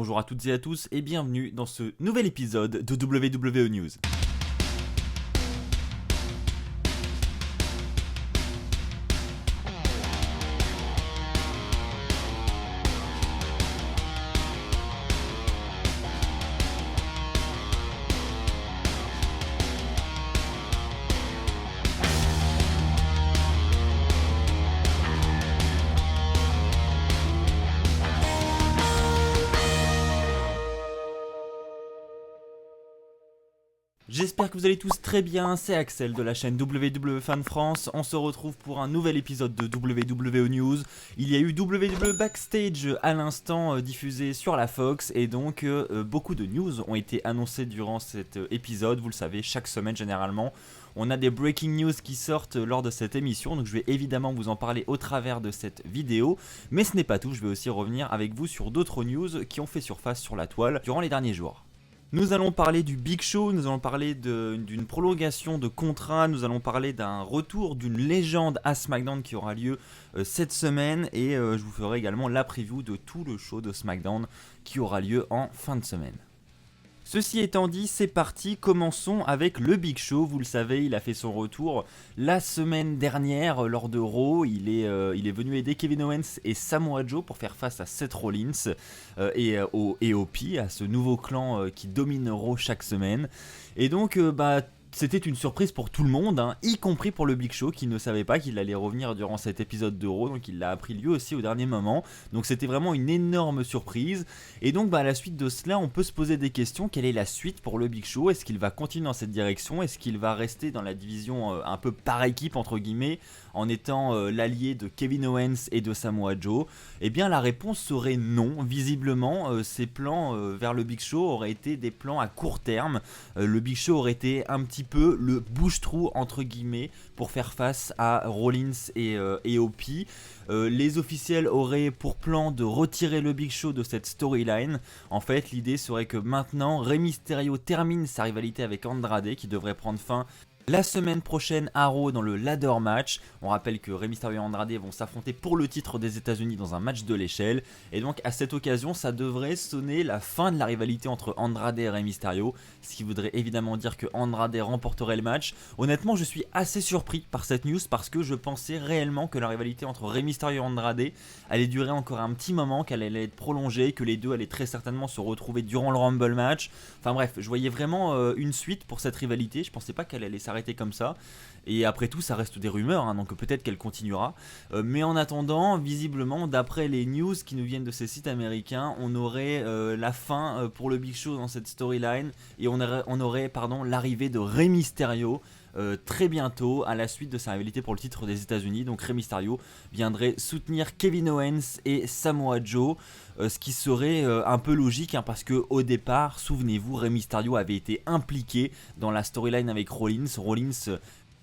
bonjour à toutes et à tous et bienvenue dans ce nouvel épisode de WWE News. J'espère que vous allez tous très bien, c'est Axel de la chaîne WWE Fan France. On se retrouve pour un nouvel épisode de WWE News. Il y a eu WWE Backstage à l'instant diffusé sur la Fox et donc beaucoup de news ont été annoncées durant cet épisode. Vous le savez, chaque semaine généralement, on a des breaking news qui sortent lors de cette émission. Donc je vais évidemment vous en parler au travers de cette vidéo. Mais ce n'est pas tout, je vais aussi revenir avec vous sur d'autres news qui ont fait surface sur la toile durant les derniers jours. Nous allons parler du Big Show, nous allons parler d'une prolongation de contrat, nous allons parler d'un retour d'une légende à SmackDown qui aura lieu cette semaine et je vous ferai également la preview de tout le show de SmackDown qui aura lieu en fin de semaine. Ceci étant dit, c'est parti, commençons avec le Big Show. Vous le savez, il a fait son retour la semaine dernière lors de Raw. Il est venu aider Kevin Owens et Samoa Joe pour faire face à Seth Rollins et au EOP, à ce nouveau clan qui domine Raw chaque semaine. Et donc, c'était une surprise pour tout le monde, y compris pour le Big Show qui ne savait pas qu'il allait revenir durant cet épisode de Raw, donc il l'a appris lui aussi au dernier moment. Donc c'était vraiment une énorme surprise. Et donc à la suite de cela, on peut se poser des questions. Quelle est la suite pour le Big Show? Est-ce qu'il va continuer dans cette direction? Est-ce qu'il va rester dans la division un peu par équipe entre guillemets, en étant l'allié de Kevin Owens et de Samoa Joe? Eh bien la réponse serait non. Visiblement, ces plans vers le Big Show auraient été des plans à court terme. Le Big Show aurait été un petit peu le bouche-trou entre guillemets pour faire face à Rollins et EOP. Les officiels auraient pour plan de retirer le Big Show de cette storyline. En fait, l'idée serait que maintenant Rey Mysterio termine sa rivalité avec Andrade qui devrait prendre fin la semaine prochaine à Raw dans le ladder match. On rappelle que Rey Mysterio et Andrade vont s'affronter pour le titre des États-Unis dans un match de l'échelle. Et donc à cette occasion, ça devrait sonner la fin de la rivalité entre Andrade et Rey Mysterio, ce qui voudrait évidemment dire que Andrade remporterait le match. Honnêtement, je suis assez surpris par cette news parce que je pensais réellement que la rivalité entre Rey Mysterio et Andrade allait durer encore un petit moment, qu'elle allait être prolongée, que les deux allaient très certainement se retrouver durant le Rumble match. Enfin bref, je voyais vraiment une suite pour cette rivalité. Je pensais pas qu'elle allait s'arrêter comme ça, et après tout ça reste des rumeurs, donc peut-être qu'elle continuera, mais en attendant, visiblement d'après les news qui nous viennent de ces sites américains, on aurait la fin pour le Big Show dans cette storyline, et on aurait l'arrivée de Rey Mysterio très bientôt à la suite de sa rivalité pour le titre des États-Unis. Donc Rey Mysterio viendrait soutenir Kevin Owens et Samoa Joe, ce qui serait un peu logique parce que au départ, souvenez-vous, Rey Mysterio avait été impliqué dans la storyline avec Rollins. Rollins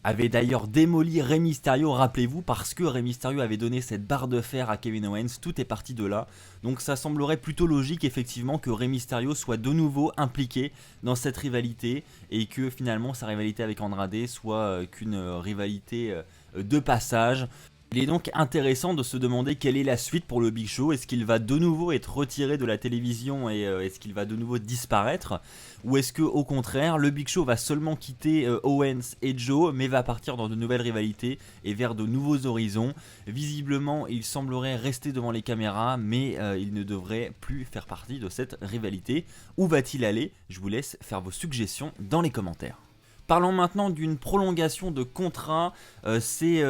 avait d'ailleurs démoli Rey Mysterio, rappelez-vous, parce que Rey Mysterio avait donné cette barre de fer à Kevin Owens. Tout est parti de là, donc ça semblerait plutôt logique effectivement que Rey Mysterio soit de nouveau impliqué dans cette rivalité et que finalement sa rivalité avec Andrade soit qu'une rivalité de passage. Il est donc intéressant de se demander quelle est la suite pour le Big Show. Est-ce qu'il va de nouveau être retiré de la télévision et est-ce qu'il va de nouveau disparaître? Ou est-ce que au contraire le Big Show va seulement quitter Owens et Joe mais va partir dans de nouvelles rivalités et vers de nouveaux horizons? Visiblement il semblerait rester devant les caméras mais il ne devrait plus faire partie de cette rivalité. Où va-t-il aller? Je vous laisse faire vos suggestions dans les commentaires. Parlons maintenant d'une prolongation de contrat, c'est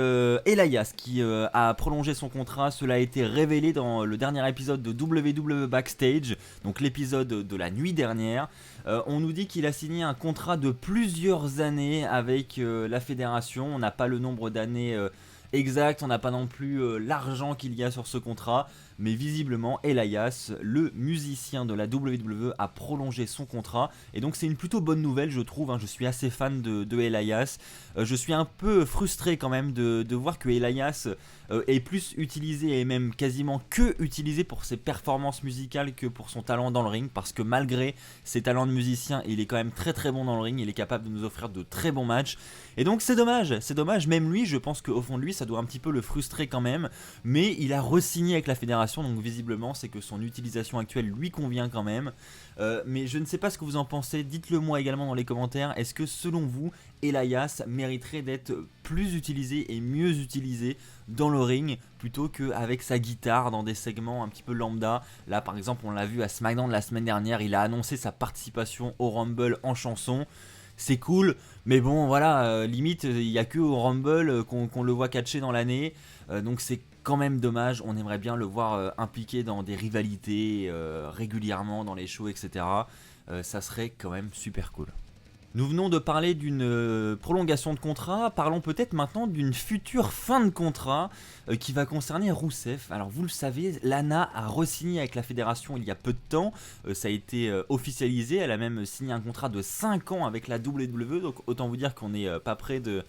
Elias qui a prolongé son contrat. Cela a été révélé dans le dernier épisode de WWE Backstage, donc l'épisode de la nuit dernière. On nous dit qu'il a signé un contrat de plusieurs années avec la fédération. On n'a pas le nombre d'années exact, on n'a pas non plus l'argent qu'il y a sur ce contrat, mais visiblement Elias, le musicien de la WWE, a prolongé son contrat, et donc c'est une plutôt bonne nouvelle je trouve, je suis assez fan de Elias. Je suis un peu frustré quand même de voir que Elias est plus utilisé et même quasiment que utilisé pour ses performances musicales que pour son talent dans le ring, parce que malgré ses talents de musicien, il est quand même très très bon dans le ring, il est capable de nous offrir de très bons matchs, et donc c'est dommage, même lui, je pense qu'au fond de lui ça doit un petit peu le frustrer quand même, mais il a re-signé avec la fédération fédération, donc visiblement c'est que son utilisation actuelle lui convient quand même. Mais je ne sais pas ce que vous en pensez, dites-le moi également dans les commentaires. Est-ce que selon vous, Elias mériterait d'être plus utilisé et mieux utilisé dans le ring plutôt qu'avec sa guitare dans des segments un petit peu lambda? Là par exemple on l'a vu à SmackDown la semaine dernière, il a annoncé sa participation au Rumble en chanson. C'est cool, mais bon voilà, limite il n'y a que au Rumble qu'on le voit catcher dans l'année, donc c'est quand même dommage. On aimerait bien le voir impliqué dans des rivalités régulièrement dans les shows, etc. Ça serait quand même super cool. Nous venons de parler d'une prolongation de contrat, parlons peut-être maintenant d'une future fin de contrat qui va concerner Rousseff. Alors vous le savez, Lana a re-signé avec la fédération il y a peu de temps, ça a été officialisé, elle a même signé un contrat de 5 ans avec la WWE, donc autant vous dire qu'on n'est pas près de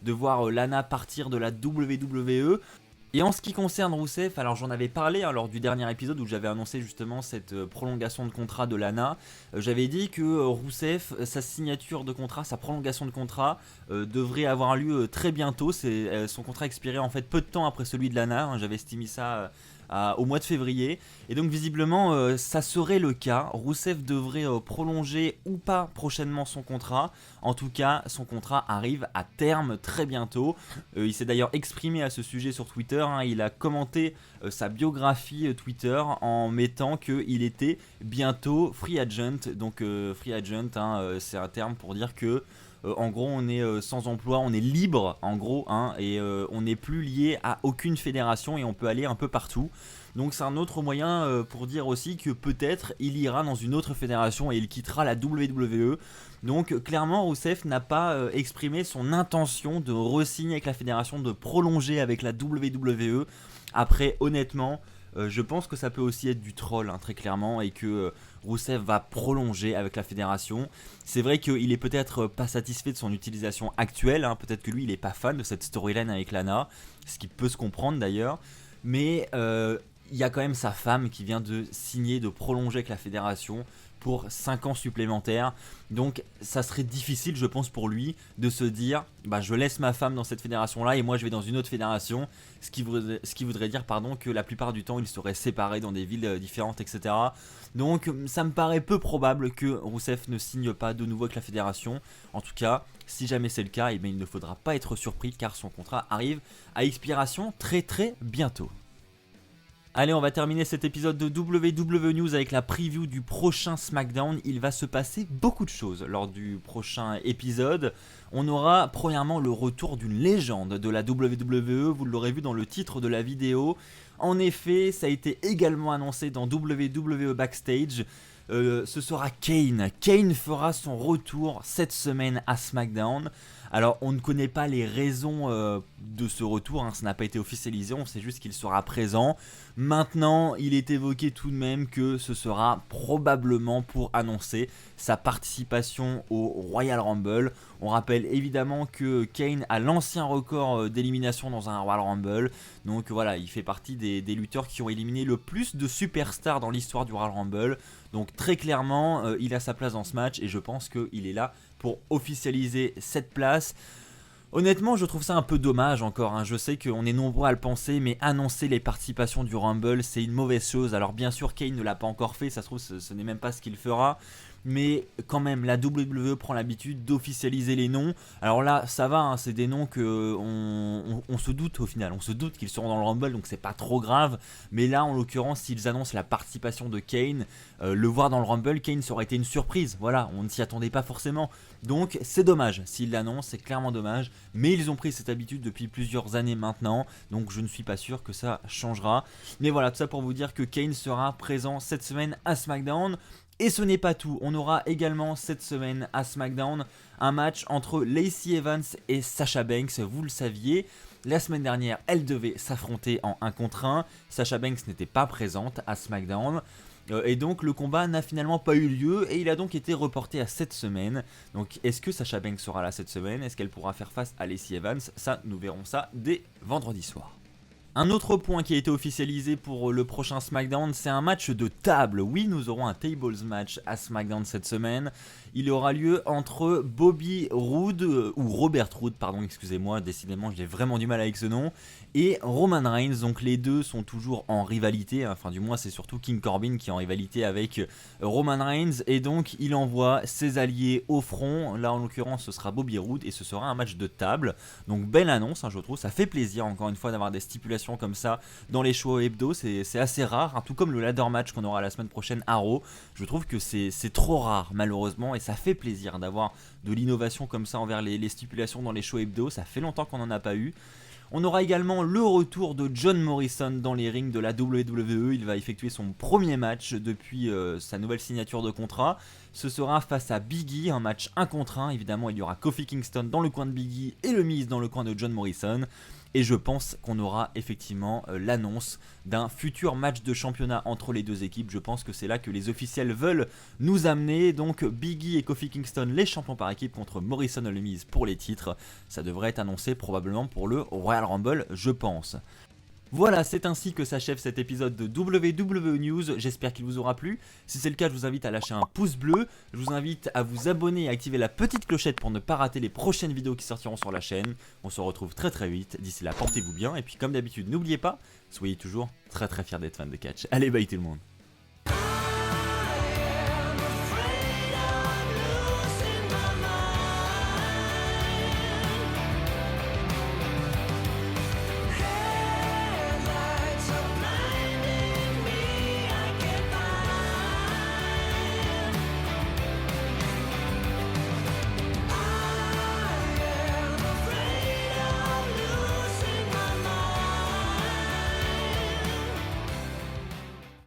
voir Lana partir de la WWE. Et en ce qui concerne Rousseff, alors j'en avais parlé lors du dernier épisode où j'avais annoncé justement cette prolongation de contrat de Lana. J'avais dit que Rousseff, sa signature de contrat, sa prolongation de contrat devrait avoir lieu très bientôt. Son contrat expirait en fait peu de temps après celui de Lana, hein, j'avais estimé ça au mois de février. Et donc visiblement ça serait le cas. Rousseff devrait prolonger ou pas prochainement son contrat. En tout cas son contrat arrive à terme très bientôt. Il s'est d'ailleurs exprimé à ce sujet sur Twitter, hein. Il a commenté sa biographie Twitter en mettant qu'il était bientôt free agent. Donc free agent, hein, c'est un terme pour dire que en gros on est sans emploi, on est libre en gros, hein, et on n'est plus lié à aucune fédération et on peut aller un peu partout. Donc c'est un autre moyen pour dire aussi que peut-être il ira dans une autre fédération et il quittera la WWE. Donc clairement Rousseff n'a pas exprimé son intention de re-signer avec la fédération, de prolonger avec la WWE. Après honnêtement je pense que ça peut aussi être du troll, hein, très clairement, et que Rousseff va prolonger avec la fédération. C'est vrai qu'il est peut-être pas satisfait de son utilisation actuelle, hein, peut-être que lui il est pas fan de cette storyline avec Lana, ce qui peut se comprendre d'ailleurs, mais il y a quand même sa femme qui vient de signer, de prolonger avec la fédération pour 5 ans supplémentaires. Donc ça serait difficile je pense pour lui de se dire bah, je laisse ma femme dans cette fédération là et moi je vais dans une autre fédération, ce qui voudrait dire que la plupart du temps ils seraient séparés dans des villes différentes, etc. Donc ça me paraît peu probable que Rousseff ne signe pas de nouveau avec la fédération. En tout cas si jamais c'est le cas, eh bien, il ne faudra pas être surpris car son contrat arrive à expiration très bientôt. Allez, on va terminer cet épisode de WWE News avec la preview du prochain SmackDown. Il va se passer beaucoup de choses lors du prochain épisode. On aura premièrement le retour d'une légende de la WWE, vous l'aurez vu dans le titre de la vidéo. En effet, ça a été également annoncé dans WWE Backstage. Ce sera Kane. Kane fera son retour cette semaine à SmackDown. Alors on ne connaît pas les raisons de ce retour, hein, ça n'a pas été officialisé, on sait juste qu'il sera présent. Maintenant il est évoqué tout de même que ce sera probablement pour annoncer sa participation au Royal Rumble. On rappelle évidemment que Kane a l'ancien record d'élimination dans un Royal Rumble. Donc voilà, il fait partie des lutteurs qui ont éliminé le plus de superstars dans l'histoire du Royal Rumble. Donc très clairement il a sa place dans ce match et je pense qu'il est là pour officialiser cette place. Honnêtement je trouve ça un peu dommage encore, hein. Je sais qu'on est nombreux à le penser, mais annoncer les participations du Rumble c'est une mauvaise chose. Alors bien sûr Kane ne l'a pas encore fait, ça se trouve ce n'est même pas ce qu'il fera, mais quand même la WWE prend l'habitude d'officialiser les noms. Alors là ça va, hein, c'est des noms que on se doute au final, on se doute qu'ils seront dans le Rumble, donc c'est pas trop grave. Mais là en l'occurrence s'ils annoncent la participation de Kane, le voir dans le Rumble, Kane ça aurait été une surprise, voilà, on ne s'y attendait pas forcément. Donc c'est dommage, s'ils l'annoncent c'est clairement dommage, mais ils ont pris cette habitude depuis plusieurs années maintenant, donc je ne suis pas sûr que ça changera. Mais voilà, tout ça pour vous dire que Kane sera présent cette semaine à SmackDown. Et ce n'est pas tout, on aura également cette semaine à SmackDown un match entre Lacey Evans et Sasha Banks, vous le saviez. La semaine dernière, elle devait s'affronter en 1 contre 1, Sasha Banks n'était pas présente à SmackDown. Et donc le combat n'a finalement pas eu lieu et il a donc été reporté à cette semaine. Donc est-ce que Sasha Banks sera là cette semaine? Est-ce qu'elle pourra faire face à Lacey Evans? Ça, nous verrons ça dès vendredi soir. Un autre point qui a été officialisé pour le prochain SmackDown, c'est un match de table. Oui, nous aurons un Tables match à SmackDown cette semaine. Il aura lieu entre Bobby Roode, ou Robert Roode, pardon, excusez-moi, décidément j'ai vraiment du mal avec ce nom, et Roman Reigns. Donc les deux sont toujours en rivalité, enfin du moins c'est surtout King Corbin qui est en rivalité avec Roman Reigns, et donc il envoie ses alliés au front. Là en l'occurrence ce sera Bobby Roode et ce sera un match de table. Donc belle annonce, hein, je trouve, ça fait plaisir encore une fois d'avoir des stipulations comme ça dans les shows hebdo, c'est assez rare, hein, tout comme le ladder match qu'on aura la semaine prochaine à Raw. Je trouve que c'est trop rare malheureusement, et ça fait plaisir d'avoir de l'innovation comme ça envers les stipulations dans les shows hebdo, ça fait longtemps qu'on n'en a pas eu. On aura également le retour de John Morrison dans les rings de la WWE. Il va effectuer son premier match depuis sa nouvelle signature de contrat. Ce sera face à Big E, un match 1 contre 1. Évidemment, il y aura Kofi Kingston dans le coin de Big E et le Miz dans le coin de John Morrison. Et je pense qu'on aura effectivement l'annonce d'un futur match de championnat entre les deux équipes. Je pense que c'est là que les officiels veulent nous amener. Donc Big E et Kofi Kingston, les champions par équipe, contre Morrison et le Miz pour les titres. Ça devrait être annoncé probablement pour le Royal Rumble, je pense. Voilà, c'est ainsi que s'achève cet épisode de WWE News, j'espère qu'il vous aura plu. Si c'est le cas, je vous invite à lâcher un pouce bleu, je vous invite à vous abonner et à activer la petite clochette pour ne pas rater les prochaines vidéos qui sortiront sur la chaîne. On se retrouve très très vite, d'ici là portez-vous bien, et puis comme d'habitude n'oubliez pas, soyez toujours très très fiers d'être fan de catch. Allez, bye tout le monde.